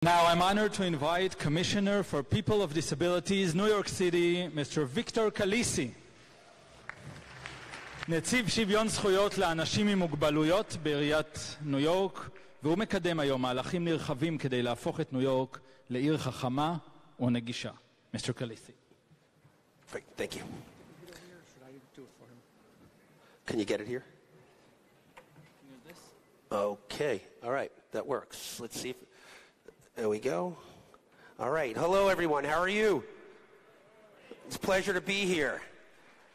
Now I'm honored to invite Commissioner for People of Disabilities, New York City, Mr. Victor Calise. נציב שוויון זכויות לאנשים עם מוגבלויות בעיריית ניו יורק, והוא מקדם היום מהלכים נרחבים כדי להפוך את ניו יורק לעיר חכמה ונגישה. Mr. Calise. Great, thank you. Can you get it here? Okay, all right, that works. Let's see if, there we go. All right, hello everyone, how are you? It's a pleasure to be here.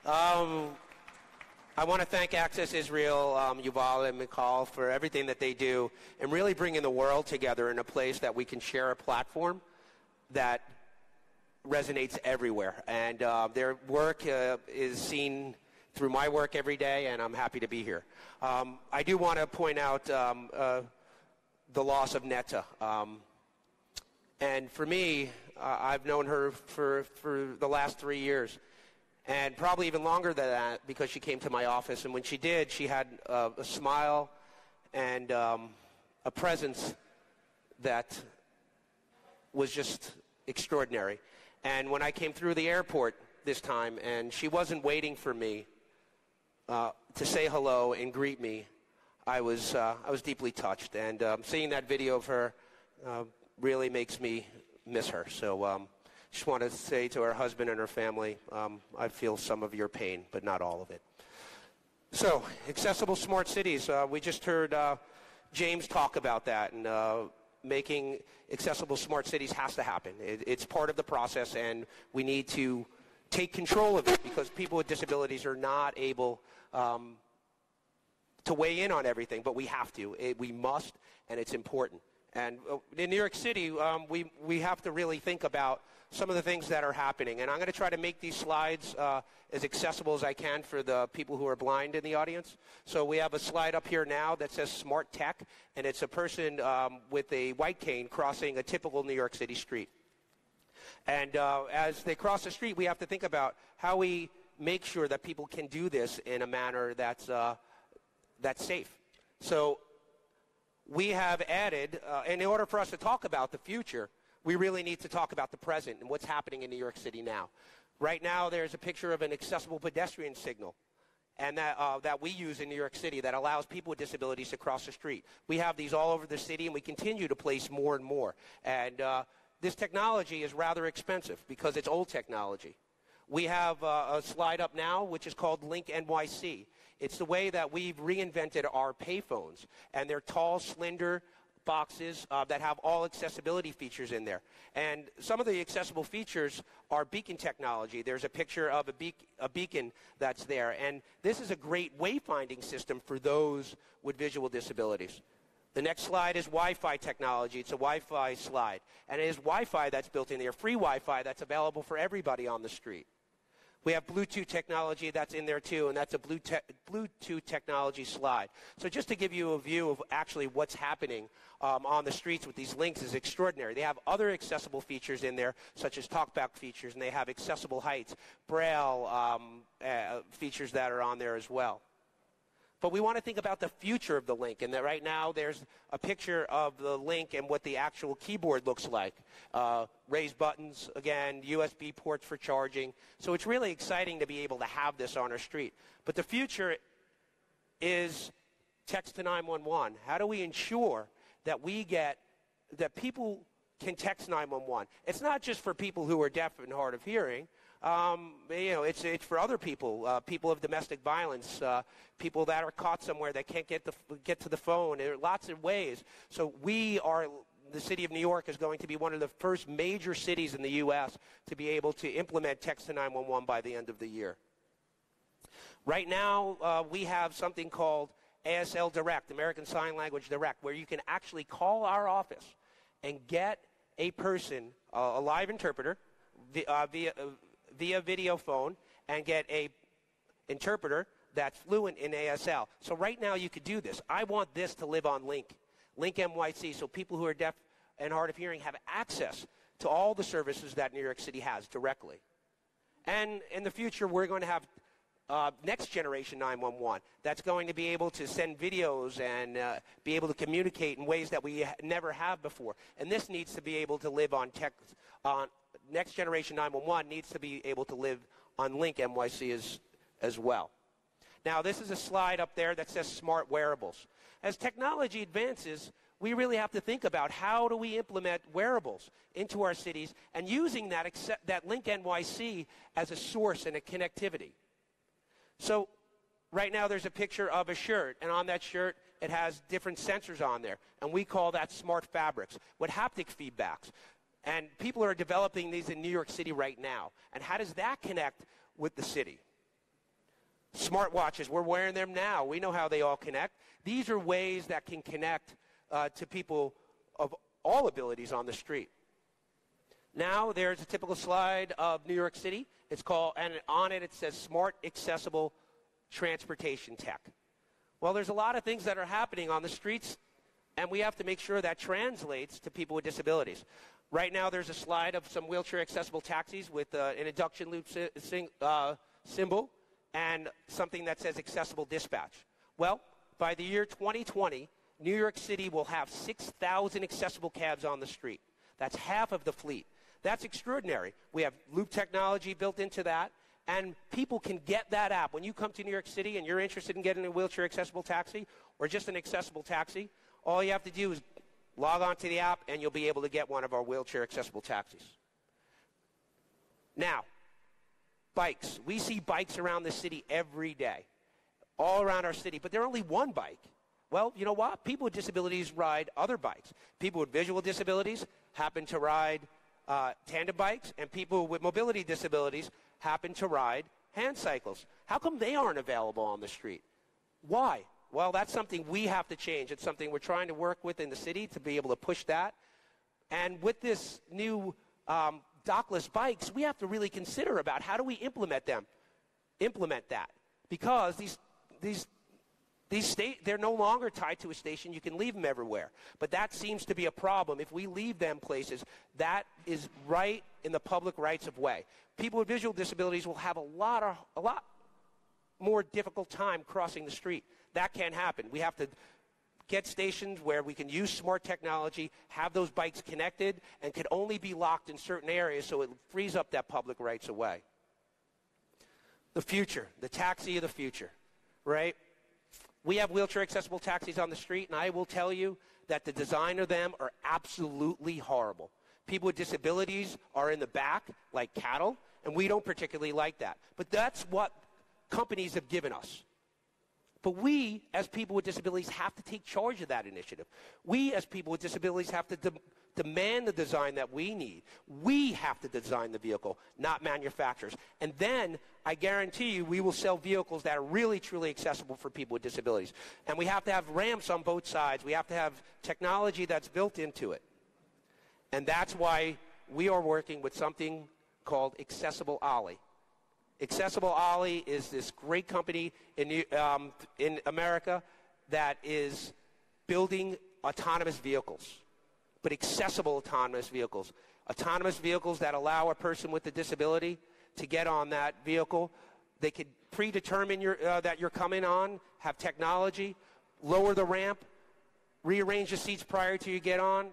I want to thank Access Israel, Yuval and Mikal for everything that they do and really bringing the world together in a place that we can share a platform that resonates everywhere. And their work is seen through my work every day, and I'm happy to be here. I do want to point out the loss of Netta. And for me, I've known her for the last 3 years. And probably even longer than that, because she came to my office. And when she did, she had a smile and a presence that was just extraordinary. And when I came through the airport this time, and she wasn't waiting for me to say hello and greet me, I was deeply touched. And seeing that video of her really makes me miss her. So just want to say to her husband and her family, I feel some of your pain, but not all of it. So, accessible smart cities. We just heard James talk about that, and making accessible smart cities has to happen. It's part of the process, and we need to take control of it because people with disabilities are not able to weigh in on everything, but we have to. We must, and it's important. And in New York City, we have to really think about some of the things that are happening. And I'm going to try to make these slides as accessible as I can for the people who are blind in the audience. So we have a slide up here now that says Smart Tech, and it's a person with a white cane crossing a typical New York City street. And as they cross the street, we have to think about how we make sure that people can do this in a manner that's safe. So we have added, and in order for us to talk about the future, we really need to talk about the present and what's happening in New York City now. Right now, there's a picture of an accessible pedestrian signal, and that we use in New York City that allows people with disabilities to cross the street. We have these all over the city, and we continue to place more and more. And this technology is rather expensive because it's old technology. We have a slide up now, which is called Link NYC. It's the way that we've reinvented our payphones, and they're tall, slender boxes that have all accessibility features in there. And some of the accessible features are beacon technology. There's a picture of a beacon that's there. And this is a great wayfinding system for those with visual disabilities. The next slide is Wi-Fi technology. It's a Wi-Fi slide. And it is Wi-Fi that's built in there, free Wi-Fi that's available for everybody on the street. We have Bluetooth technology that's in there too, and that's a Bluetooth technology slide. So just to give you a view of actually what's happening on the streets with these links is extraordinary. They have other accessible features in there, such as talkback features, and they have accessible heights, braille features that are on there as well. But we want to think about the future of the link, and that right now there's a picture of the link and what the actual keyboard looks like. Raised buttons, again, USB ports for charging. So it's really exciting to be able to have this on our street. But the future is text to 911. How do we ensure that that people can text 911? It's not just for people who are deaf and hard of hearing. It's for other people, people of domestic violence, people that are caught somewhere that can't get to the phone. There are lots of ways. So the city of New York is going to be one of the first major cities in the U.S. to be able to implement text to 911 by the end of the year. Right now, we have something called ASL Direct, American Sign Language Direct, where you can actually call our office and get a person, a live interpreter, via video phone, and get a interpreter that's fluent in ASL. So right now you could do this. I want this to live on Link NYC, so people who are deaf and hard of hearing have access to all the services that New York City has directly. And in the future, we're going to have next generation 911 that's going to be able to send videos and be able to communicate in ways that we never have before. And this needs to be able to live on next generation 911 needs to be able to live on Link NYC as well. Now, this is a slide up there that says smart wearables. As technology advances, we really have to think about how do we implement wearables into our cities and using that Link NYC as a source and a connectivity. So right now there's a picture of a shirt, and on that shirt it has different sensors on there, and we call that smart fabrics with haptic feedbacks. And people are developing these in New York City right now. And how does that connect with the city? Smartwatches, we're wearing them now. We know how they all connect. These are ways that can connect to people of all abilities on the street. Now there's a typical slide of New York City. It's called, and on it says Smart Accessible Transportation Tech. Well, there's a lot of things that are happening on the streets, and we have to make sure that translates to people with disabilities. Right now there's a slide of some wheelchair accessible taxis with an induction loop symbol and something that says accessible dispatch. Well, by the year 2020, New York City will have 6,000 accessible cabs on the street. That's half of the fleet. That's extraordinary. We have loop technology built into that, and people can get that app. When you come to New York City and you're interested in getting a wheelchair accessible taxi or just an accessible taxi, all you have to do is log on to the app and you'll be able to get one of our wheelchair accessible taxis. Now, bikes. We see bikes around the city every day, all around our city, but they're only one bike. Well, you know what? People with disabilities ride other bikes. People with visual disabilities happen to ride tandem bikes, and people with mobility disabilities happen to ride hand cycles. How come they aren't available on the street? Why? Well, that's something we have to change. It's something we're trying to work with in the city to be able to push that. And with this new dockless bikes, we have to really consider about how do we implement that. Because they're no longer tied to a station. You can leave them everywhere. But that seems to be a problem. If we leave them places, that is right in the public rights of way. People with visual disabilities will have a lot more difficult time crossing the street. That can't happen. We have to get stations where we can use smart technology, have those bikes connected, and could only be locked in certain areas so it frees up that public rights of way. The future, the taxi of the future, right? We have wheelchair accessible taxis on the street, and I will tell you that the design of them are absolutely horrible. People with disabilities are in the back like cattle, and we don't particularly like that. But that's what companies have given us. But we, as people with disabilities, have to take charge of that initiative. We, as people with disabilities, have to demand the design that we need. We have to design the vehicle, not manufacturers. And then, I guarantee you, we will sell vehicles that are really, truly accessible for people with disabilities. And we have to have ramps on both sides. We have to have technology that's built into it. And that's why we are working with something called Accessible Ollie. Accessible Ollie is this great company in America that is building autonomous vehicles, but accessible autonomous vehicles that allow a person with a disability to get on that vehicle. They could predetermine that you're coming on, have technology, lower the ramp, rearrange the seats prior to you get on,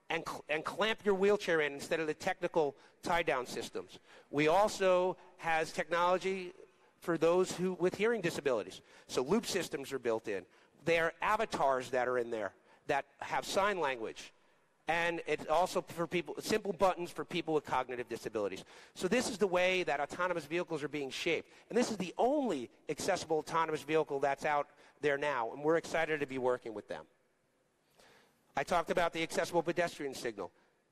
and clamp your wheelchair in instead of the technical tie-down systems. We also has technology for those with hearing disabilities. So loop systems are built in. There are avatars that are in there that have sign language. And it's also for people, simple buttons for people with cognitive disabilities. So this is the way that autonomous vehicles are being shaped. And this is the only accessible autonomous vehicle that's out there now, and we're excited to be working with them. I talked about the accessible pedestrian signal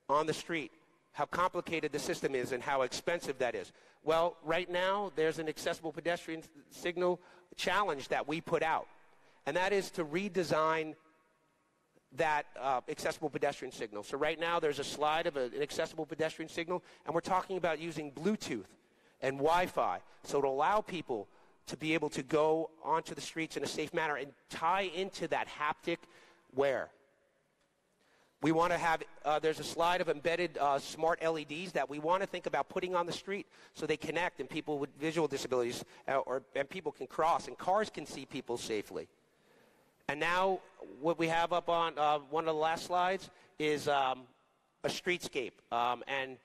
on the street, how complicated the system is and how expensive that is. Well, right now, there's an accessible pedestrian signal challenge that we put out, and that is to redesign that accessible pedestrian signal. So right now, there's a slide of an accessible pedestrian signal, and we're talking about using Bluetooth and Wi-Fi, so to allow people to be able to go onto the streets in a safe manner and tie into that haptic wear. We want to have, there's a slide of embedded smart LEDs that we want to think about putting on the street so they connect and people with visual disabilities and people can cross and cars can see people safely. And now what we have up on one of the last slides is a streetscape. And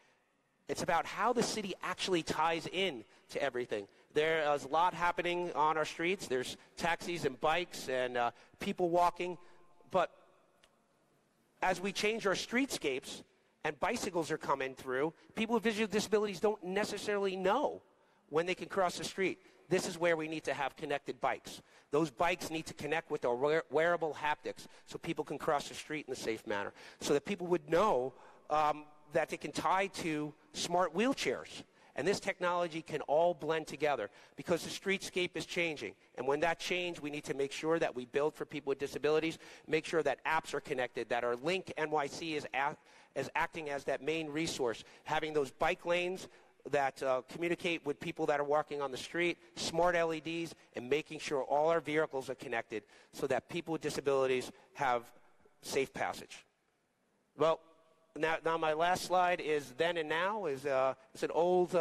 it's about how the city actually ties in to everything. There's a lot happening on our streets. There's taxis and bikes and people walking. But as we change our streetscapes and bicycles are coming through, people with visual disabilities don't necessarily know when they can cross the street. This is where we need to have connected bikes. Those bikes need to connect with our wearable haptics so people can cross the street in a safe manner, so that people would know that they can tie to smart wheelchairs. And this technology can all blend together because the streetscape is changing. And when that changes, we need to make sure that we build for people with disabilities, make sure that apps are connected, that our Link NYC is acting as that main resource, having those bike lanes that communicate with people that are walking on the street, smart LEDs, and making sure all our vehicles are connected so that people with disabilities have safe passage. Well, now my last slide is then and now. It's an old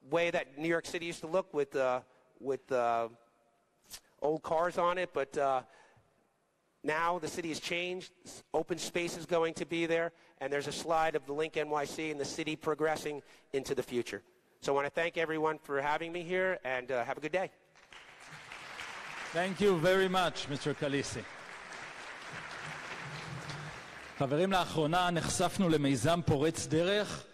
way that New York City used to look with old cars on it, but now the city has changed. Open space is going to be there, and there's a slide of the Link NYC and the city progressing into the future. So I want to thank everyone for having me here, and have a good day. Thank you very much, Mr. Calise. חברים, לאחרונה נחשפנו למיזם פורץ דרך